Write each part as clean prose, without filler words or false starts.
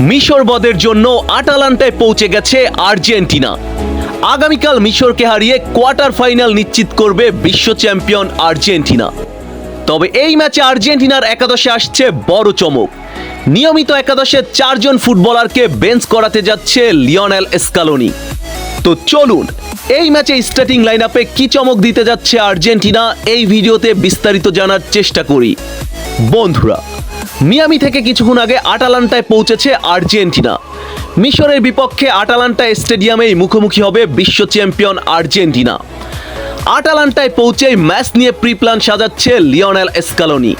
মিশর বধের জন্য আটালান্টায় পৌঁছে গেছে আর্জেন্টিনা। আগামীকাল মিশরকে হারিয়ে কোয়ার্টার ফাইনাল নিশ্চিত করবে বিশ্ব চ্যাম্পিয়ন আর্জেন্টিনা। তবে এই ম্যাচে আর্জেন্টিনার একাদশে আসছে বড় চমক। নিয়মিত একাদশে 4 জন ফুটবলারকে বেঞ্চ করাতে যাচ্ছে লিওনেল স্কালোনি। তো চলুন এই ম্যাচে স্টার্টিং লাইনআপে কি চমক দিতে যাচ্ছে আর্জেন্টিনা এই ভিডিওতে বিস্তারিত জানার চেষ্টা করি। বন্ধুরা, মিয়ামি থেকে কিছুক্ষণ আগে আটালান্টায় পৌঁছেছে আর্জেন্টিনা। মিশরের বিপক্ষে আটালান্টা স্টেডিয়ামেই মুখোমুখি হবে বিশ্ব চ্যাম্পিয়ন আর্জেন্টিনা। আটালান্টায় পৌঁছেই ম্যাচ নিয়ে প্রি প্ল্যান সাজাচ্ছে লিওনেল স্কালোনি।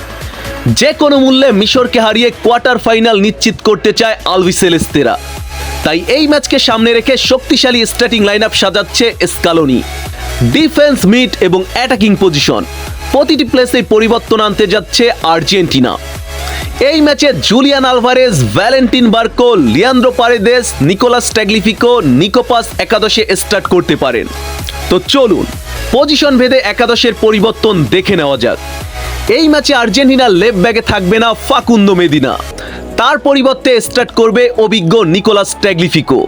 যে কোনো মূল্যে মিশরকে হারিয়ে কোয়ার্টার ফাইনাল নিশ্চিত করতে চায় আলবিসেলেস্তেরা। তাই এই ম্যাচকে সামনে রেখে শক্তিশালী স্টার্টিং লাইনআপ সাজাচ্ছে স্কালোনি। ডিফেন্স, মিড এবং অ্যাটাকিং পজিশন প্রতিটি প্লেসে পরিবর্তন আনতে যাচ্ছে আর্জেন্টিনা। এই ম্যাচে Julian Alvarez, Valentin Barco, Leandro Paredes, Nicolas Tagliafico, নিকোপাস একাদশে স্টার্ট করতে পারেন। তো চলুন পজিশন ভেদে একাদশের পরিবর্তন দেখে নেওয়া যাক। এই ম্যাচে আর্জেন্টিনার লেফট ব্যাকে থাকবে না ফাকুন্দো মেদিনা, তার পরিবর্তে স্টার্ট করবে অভিজ্ঞ নিকোলাস ট্যাগলিফিকো।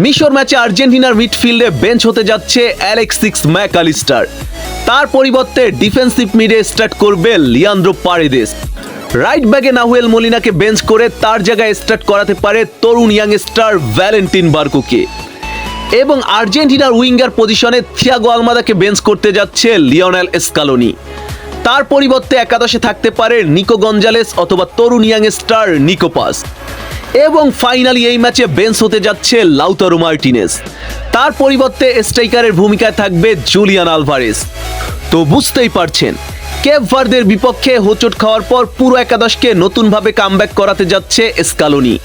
মিশর ম্যাচে আর্জেন্টিনার মিডফিল্ডে বেঞ্চ হতে যাচ্ছে অ্যালেক্সিস ম্যাকআলিস্টার, তার পরিবর্তে ডিফেন্সিভ মিডে স্টার্ট করবে লিয়ান্দ্রো পারেদেস। রাইট ব্যাকে নাহুয়েল মলিনাকে বেঞ্চ করে তার জায়গায় স্টার্ট করাতে পারে তরুণ ইয়াংস্টার ভ্যালেন্টিন বার্কোকে। এবং আর্জেন্টিনার উইঙ্গার পজিশনে থিয়াগো আলমাদাকে বেঞ্চ করতে যাচ্ছে লিওনেল স্কালোনি, তার পরিবর্তে একাদশে থাকতে পারে নিকো গঞ্জালেস অথবা তরুণ ইয়াংস্টার নিকোপাস। এবং ফাইনালি এই ম্যাচে বেঞ্চ হতে যাচ্ছে লাউতারো মার্টিনেজ, তার পরিবর্তে স্ট্রাইকারের ভূমিকায় থাকবে জুলিয়ান আলভারেজ। তো বুঝতেই পারছেন, কেপ ভার্দের বিপক্ষে হোঁচট খাওয়ার পর পুরো একাদশকে নতুনভাবে কামব্যাক করাতে যাচ্ছে স্কালোনি।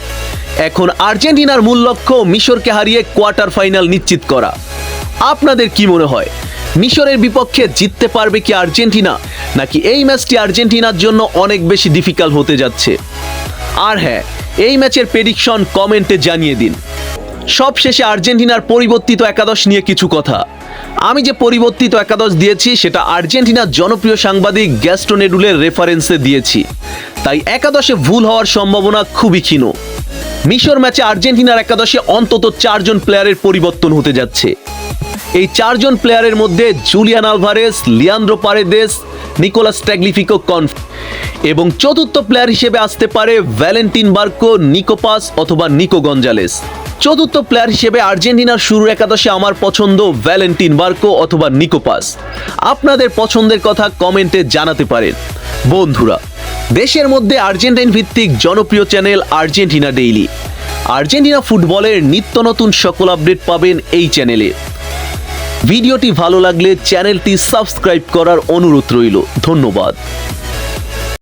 এখন আর্জেন্টিনার মূল লক্ষ্য মিশরকে হারিয়ে কোয়ার্টার ফাইনাল নিশ্চিত করা। আপনাদের কি মনে হয়, মিশরের বিপক্ষে জিততে পারবে কি আর্জেন্টিনা, নাকি এই ম্যাচটি আর্জেন্টিনার জন্য অনেক বেশি ডিফিকাল্ট হতে যাচ্ছে? আর হ্যাঁ, এই ম্যাচের প্রেডিকশন কমেন্টে জানিয়ে দিন। সবশেষে আর্জেন্টিনার পরিবর্তিত একাদশ নিয়ে কিছু কথা। আমি যে পরিবর্তিত একাদশ দিয়েছি সেটা আর্জেন্টিনার জনপ্রিয় সাংবাদিক গ্যাস্টন এডুলের রেফারেন্সে দিয়েছি, তাই একাদশে ভুল হওয়ার সম্ভাবনা খুবই ক্ষীণ। মিশর ম্যাচে আর্জেন্টিনার একাদশে অন্তত 4 জন প্লেয়ারের পরিবর্তন হতে যাচ্ছে। এই 4 জন প্লেয়ারের মধ্যে Julian Alvarez, Leandro Paredes, Nicolas Tagliafico এবং চতুর্থ প্লেয়ার হিসেবে আসতে পারে ভ্যালেন্টিন বার্কো, নিকোপাস অথবা নিকো গঞ্জালেস। চতুর্থ প্লেয়ার হিসেবে আর্জেন্টিনার শুরুর একাদশে আমার পছন্দ ভ্যালেন্টিন বার্কো অথবা নিকোপাস। আপনাদের পছন্দের কথা কমেন্টে জানাতে পারেন। বন্ধুরা, দেশের মধ্যে আর্জেন্টাইন ভিত্তিক জনপ্রিয় চ্যানেল আর্জেন্টিনা ডেইলি, আর্জেন্টিনা ফুটবলের নিত্য নতুন সকল আপডেট পাবেন এই চ্যানেলে। ভিডিওটি ভালো লাগলে চ্যানেলটি সাবস্ক্রাইব করার অনুরোধ রইল। ধন্যবাদ।